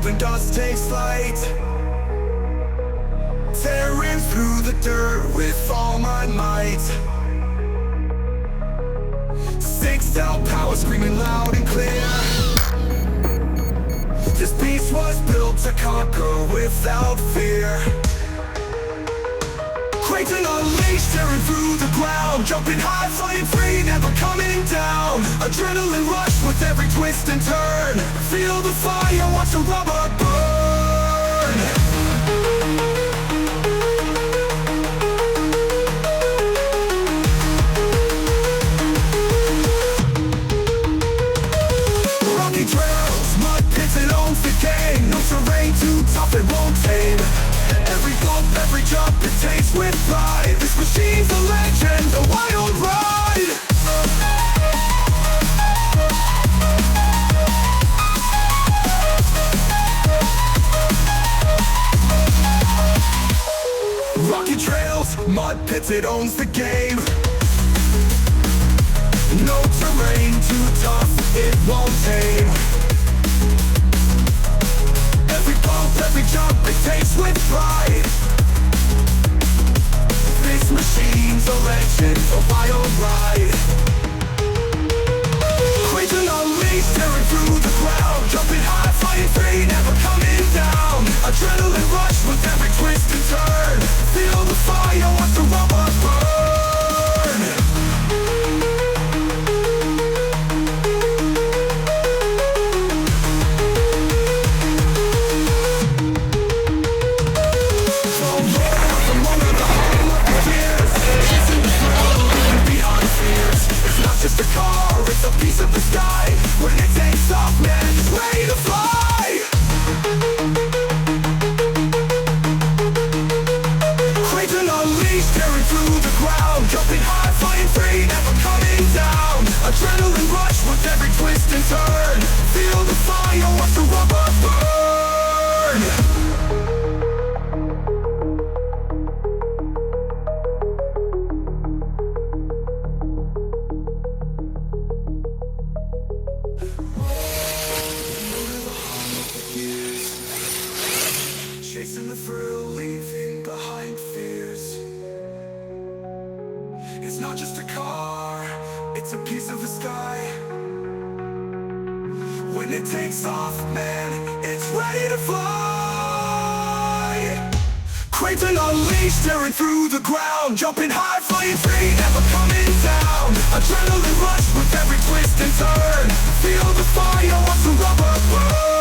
when dust takes flight, tearing through the dirt with all my might. Sixth out power screaming loud and clear. This beast was built to conquer without fear. Kraton unleashed, tearing through the ground, jumping high, flying free, never coming down. Adrenaline rush with every twist and turn. Feel the fire, watch the rubber burn. Rocky trails, mud pits, it owns the game. No terrain too tough, it won't tame. Every bump, every jump, it takes with pride. This machine's a legend, a wild ride. Rocky trails, mud pits, it owns the game. No terrain too tough, it won't tame. Every bump, every jump, it takes with pride. This machine's a legend, a wild ride. Kraton unleashed, tearing through the ground, jumping high, flying free, never coming down. Adrenaline rush with every twist and turn. Feel the fire, watch the rubber burn. Just a car, it's a piece of the sky. When it takes off, man, it's ready to fly. Kraton unleashed, tearing through the ground, jumping high, flying free, never coming down. Adrenaline rush with every twist and turn. Feel the fire, watch the rubber burn. Chasing the thrill, leaving behind fears. It's not just a car, it's a piece of the sky. When it takes off, man, it's ready to fly. Kraton unleashed, tearing through the ground, jumping high, flying free, never coming down. Adrenaline rush with every twist and turn. Feel the fire, watch the rubber burn.